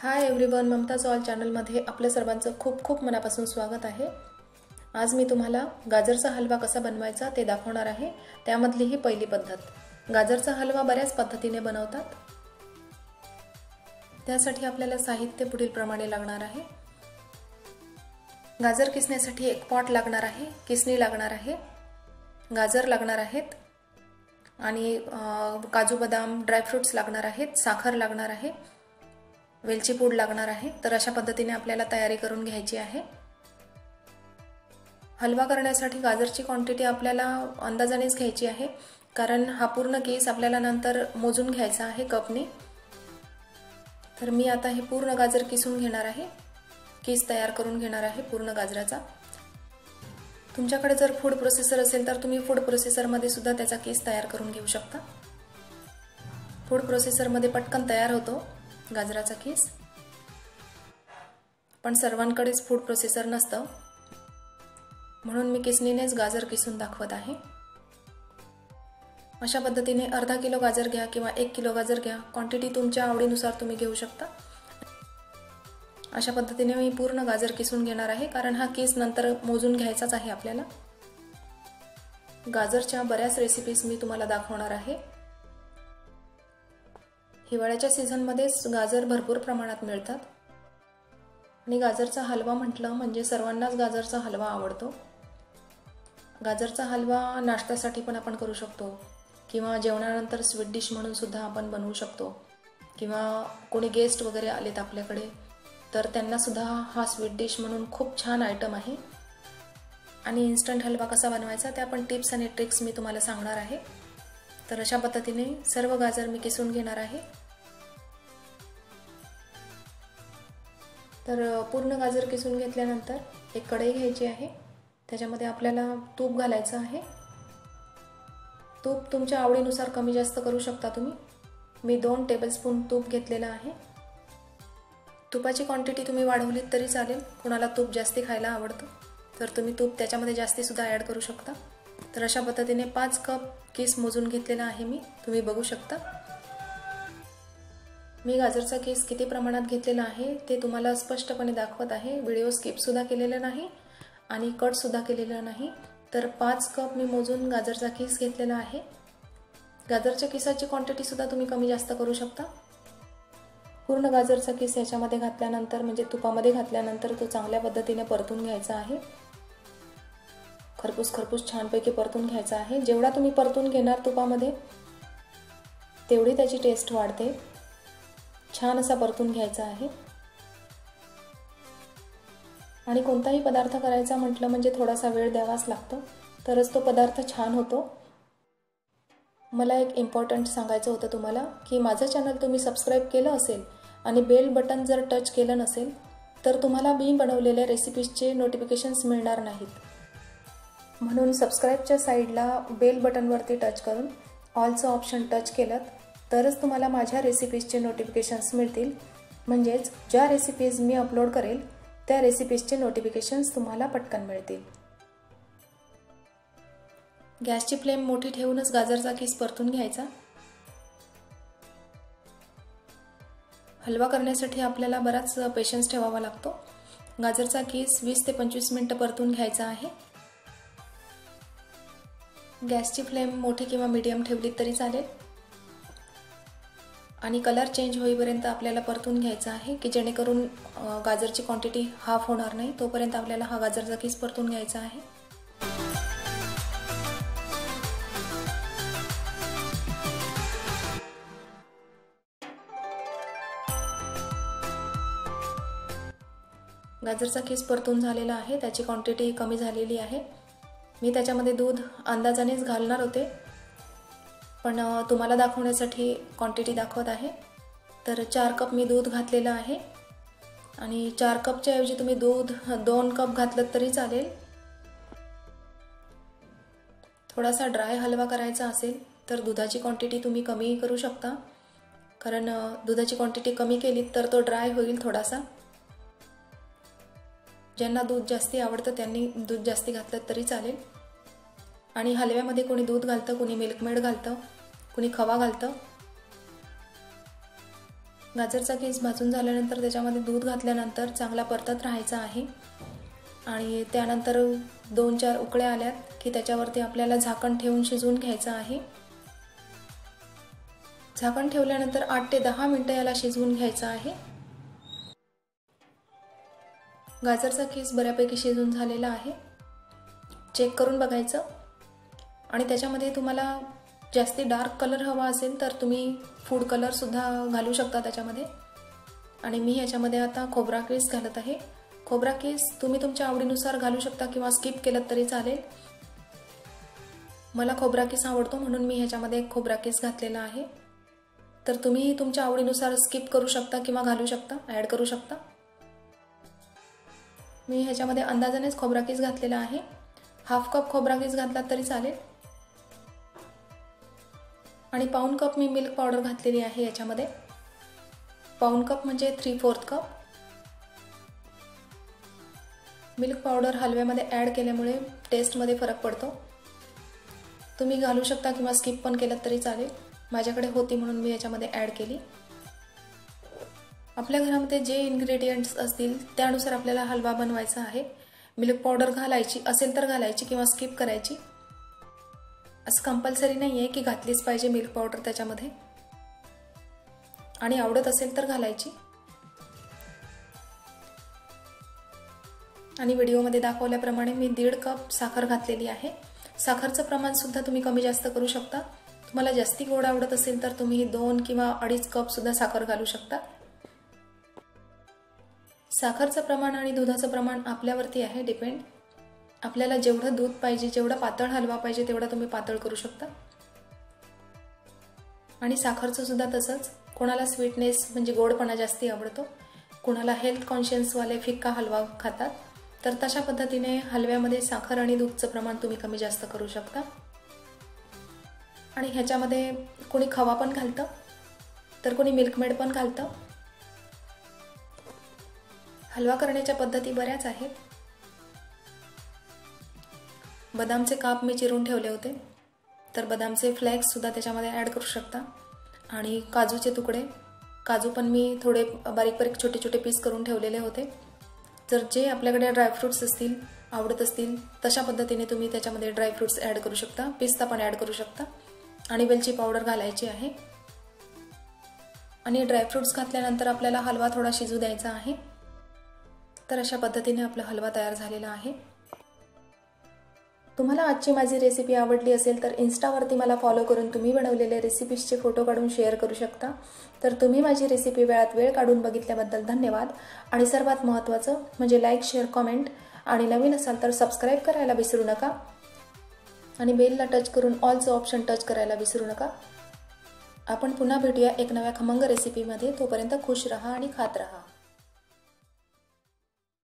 Hi everyone, Mumtaz all चॅनलमध्ये आपल्या सर्वांचं खूप खूप मनापासून स्वागत आहे। आज मी तुम्हाला गाजरचा हलवा कसा बनवायचा ते दाखवणार आहे। त्यामधली ही पहिली पद्धत। गाजरचा हलवा बऱ्याच पद्धतीने बनवतात। त्यासाठी आपल्याला साहित्य पुढील प्रमाणे लागणार आहे। गाजर किसण्यासाठी एक पॉट लागणार आहे, किसणी लागणार आहे, गाजर लागणार आहेत आणि काजू बदाम ड्रायफ्रुट्स लागणार आहेत, साखर लागणार आहे, वेलची पूड लागणार आहे। तर अशा पद्धतीने आपल्याला तयारी करून घ्यायची आहे। हलवा करण्यासाठी गाजरची क्वांटिटी आपल्याला अंदाजानेच घ्यायची आहे, कारण हा पूर्ण केस आपल्याला नंतर मोजून घ्यायचा आहे कपने। तर मी आता हे पूर्ण गाजर किसून घेणार आहे, केस तयार करून घेणार आहे पूर्ण गाजराचा। तुमच्याकडे जर फूड प्रोसेसर असेल तर तुम्ही फूड प्रोसेसर मध्ये सुद्धा त्याचा केस तयार करून घेऊ शकता। फूड प्रोसेसर मध्ये पटकन तयार होतो गाजराचा केस, पण सर्वांकडेच फूड प्रोसेसर नसतं, म्हणून मी किसणीनेच गाजर किसून दाखवत आहे। अशा पद्धतीने अर्धा किलो गाजर घ्या किंवा 1 किलो गाजर घ्या, क्वांटिटी तुमच्या आवडीनुसार तुम्ही घेऊ शकता। अशा पद्धतीने मी पूर्ण गाजर किसून घेणार आहे, कारण हा केस नंतर मोजून घ्यायचाच आहे आपल्याला। गाजरच्या बऱ्याच रेसिपीज मी तुम्हाला दाखवणार आहे। हिवाळ्याच्या सीझनमध्ये गाजर भरपूर प्रमाणात मिळतात आणि गाजरचा हलवा म्हटलं म्हणजे सर्वांनाच गाजरचा हलवा आवडतो। गाजरचा हलवा नाश्त्यासाठी पण आपण करू शकतो किंवा जेवणानंतर स्वीट डिश म्हणून सुद्धा आपण बनवू शकतो, किंवा कोणी गेस्ट वगैरे आलेत आपल्याकडे तर त्यांना सुद्धा हा स्वीट डिश म्हणून खूप छान आयटम आहे। आणि इन्स्टंट हलवा कसा बनवायचा त्या पण टिप्स आणि ट्रिक्स मी तुम्हाला सांगणार आहे। तर अशा पद्धतीने सर्व गाजर मी किसून घेणार आहे। तर पूर्ण गाजर किसून घेतल्यानंतर एक कढई घ्यायची आहे, त्याच्यामध्ये आपल्याला तूप घालायचं आहे। तूप तुमच्या आवडीनुसार कमी जास्त करू शकता तुम्ही। मी 2 टेबलस्पून तूप घेतलेलं आहे। तुपाची क्वांटिटी तुम्ही वाढवलीत तरी चालेल, कोणाला तूप जास्ती खायला आवडतं तर तुम्ही तूप त्याच्यामध्ये जास्ती सुद्धा ॲड करू शकता। तर अशा पद्धतीने 5 कप केस मोजून घेतलेला आहे मी, तुम्ही बघू शकता। मी गाजरचा केस किती प्रमाणात घेतलेला आहे ते तुम्हाला स्पष्टपणे दाखवत आहे। व्हिडिओ स्किप सुद्धा केलेला नाही आणि कट सुद्धा केलेला नाही। तर 5 कप मी मोजून गाजरचा केस घेतलेला आहे। गाजरच्या केसाची क्वांटिटी सुद्धा तुम्ही कमी जास्त करू शकता। पूर्ण गाजरचा केस याच्यामध्ये घातल्यानंतर म्हणजे तुपामध्ये घातल्यानंतर तो चांगल्या पद्धतीने परतून घ्यायचा आहे। खरपूस खरपूस छानपैकी परतून घ्यायचा आहे। जेवढा तुम्ही परतून घेणार तुपामध्ये तेवढी त्याची टेस्ट वाढते। छान असा परतून घ्यायचा आहे। आणि कोणताही पदार्थ करायचा म्हटलं म्हणजे थोडासा वेळ द्यावाच लागतो, तरच तो पदार्थ छान होतो। मला एक इम्पॉर्टंट सांगायचं होतं तुम्हाला की माझं चॅनल तुम्ही सबस्क्राइब केलं असेल आणि बेल बटन जर टच केलं नसेल तर तुम्हाला मी बनवलेल्या रेसिपीजचे नोटिफिकेशन्स मिळणार नाहीत। म्हणून सबस्क्राइबच्या साईडला बेल बटनवरती टच करून ऑलचं ऑप्शन टच केलं तरच तुम्हाला माझ्या रेसिपीजचे नोटिफिकेशन्स मिळतील। म्हणजेच ज्या रेसिपीज मी अपलोड करेल त्या रेसिपीजचे नोटिफिकेशन्स तुम्हाला पटकन मिळतील। गॅसची फ्लेम मोठी ठेवूनच गाजरचा केस परतून घ्यायचा। हलवा करण्यासाठी आपल्याला बराच पेशन्स ठेवावा लागतो। गाजरचा केस 20 ते 25 मिनिटं परतून घ्यायचा आहे। गॅसची फ्लेम मोठी किंवा मीडियम ठेवली तरी चालेल आणि कलर चेंज होईपर्यंत आपल्याला परतून घ्यायचा आहे की जेणेकरून गाजरची क्वांटिटी हाफ होणार नाही, तोपर्यंत आपल्याला हा गाजरचा केस परतून घ्यायचा आहे। गाजरचा केस परतून झालेला आहे, त्याची क्वांटिटी कमी झालेली आहे। मी त्याच्यामध्ये दूध अंदाजानेच घालणार होते, पण तुम्हाला दाखवण्यासाठी क्वांटिटी दाखवत आहे। तर 4 कप मी दूध घातलेलं आहे आणि 4 कपच्या ऐवजी तुम्ही दूध 2 कप घातलं तरी चालेल। थोडासा ड्राय हलवा करायचा असेल तर दुधाची क्वांटिटी तुम्ही कमी करू शकता, कारण दुधाची क्वांटिटी कमी केली तर तो ड्राय होईल थोडासा। ज्यांना दूध जास्ती आवडतं त्यांनी दूध जास्ती घातलं तरी चालेल। आणि हलव्यामध्ये कोणी दूध घालतं, कोणी मिल्क मेड घालतं, कोणी खवा घालतं। गाजरचा कीस भाजून झाल्यानंतर त्याच्यामध्ये दूध घातल्यानंतर चांगला परतत राहायचा आहे आणि त्यानंतर 2-4 उकळ्या आल्यात की त्याच्यावरती आपल्याला झाकण ठेवून शिजवून घ्यायचं आहे। झाकण ठेवल्यानंतर 8 ते 10 मिनिटं याला शिजवून घ्यायचं आहे। गाजरचा कीस बऱ्यापैकी शिजून झालेला आहे, चेक करून बघायचं। आणि त्याच्यामध्ये तुम्हाला जास्ती डार्क कलर हवा असेल तर तुम्ही फूड कलर सुद्धा घालू शकता त्याच्यामध्ये। आणि मी याच्यामध्ये आता खोबरा कीस घालत आहे। खोबरा कीस तुम्ही तुमच्या आवडीनुसार घालू शकता किंवा स्किप केलं तरी चालेल। मला खोबरा कीस आवडतो म्हणून मी ह्याच्यामध्ये खोबरा कीस घातलेला आहे, तर तुम्ही तुमच्या आवडीनुसार स्किप करू शकता किंवा घालू शकता, ॲड करू शकता। मी ह्याच्यामध्ये अंदाजानेच खोबरा कीस घातलेला आहे, हाफ कप खोबरा कीस घातला तरी चालेल। आणि पाऊण कप मी मिल्क पावडर घातलेली आहे याच्यामध्ये, पाऊण कप म्हणजे 3/4 कप। मिल्क पावडर हलव्यामध्ये ॲड केल्यामुळे टेस्टमध्ये फरक पडतो, तुम्ही घालू शकता किंवा स्किप पण केलं तरी चालेल। माझ्याकडे होती म्हणून मी याच्यामध्ये ॲड केली। आपल्या घरामध्ये जे इन्ग्रेडियंट्स असतील त्यानुसार आपल्याला हलवा बनवायचा आहे। मिल्क पावडर घालायची असेल तर घालायची किंवा स्किप करायची, असं कंपल्सरी नाही आहे की घातलीच पाहिजे मिल्क पावडर त्याच्यामध्ये, आणि आवडत असेल तर घालायची। आणि व्हिडिओमध्ये दाखवल्याप्रमाणे मी 1.5 कप साखर घातलेली आहे। साखरचं प्रमाण सुद्धा तुम्ही कमी जास्त करू शकता, तुम्हाला जास्ती गोड आवडत असेल तर तुम्ही 2 किंवा 2.5 कप सुद्धा साखर घालू शकता। साखरचं प्रमाण आणि दुधाचं प्रमाण आपल्यावरती आहे डिपेंड, आपल्याला जेवढं दूध पाहिजे, जेवढा पातळ हलवा पाहिजे तेवढा तुम्ही पातळ करू शकता। आणि साखरचं सुद्धा तसंच, कोणाला स्वीटनेस म्हणजे गोडपणा जास्ती आवडतो, कोणाला हेल्थ कॉन्शियसवाले फिक्का हलवा खातात, तर तशा पद्धतीने हलव्यामध्ये साखर आणि दूधचं प्रमाण तुम्ही कमी जास्त करू शकता। आणि ह्याच्यामध्ये कोणी खवा पण घालतं तर कोणी मिल्कमेड पण घालतं। हलवा करण्याच्या पद्धती बऱ्याच आहेत। बदामचे काप मी चिरून ठेवले होते, तर बदामचे फ्लेक्स सुद्धा त्याच्यामध्ये ॲड करू शकता। आणि काजूचे तुकडे, काजू पण मी थोडे बारीक बारीक छोटे छोटे पीस करून ठेवलेले होते। जर जे आपल्याकडे ड्रायफ्रूट्स असतील, आवडत असतील तशा पद्धतीने तुम्ही त्याच्यामध्ये ड्रायफ्रूट्स ॲड करू शकता, पिस्ता पण ॲड करू शकता। आणि वेलची पावडर घालायची आहे। आणि ड्रायफ्रूट्स घातल्यानंतर आपल्याला हलवा थोडा शिजू द्यायचा आहे। तर अशा पद्धतीने आपला हलवा तयार झालेला आहे। तुम्हाला आजची माझी रेसिपी आवडली असेल तर इन्स्टावरती मला फॉलो करून तुम्ही बनवलेले रेसिपीजचे फोटो काढून शेअर करू शकता। तर तुम्ही माझी रेसिपी वेळात वेळ काढून बघितल्याबद्दल धन्यवाद। आणि सर्वात महत्त्वाचं म्हणजे लाईक, शेअर, कमेंट, आणि नवीन असाल तर सबस्क्राईब करायला विसरू नका। आणि बेलला टच करून ऑलचं ऑप्शन टच करायला विसरू नका। आपण पुन्हा भेटूया एक नव्या खमंग रेसिपीमध्ये, तोपर्यंत खुश रहा आणि खात रहा।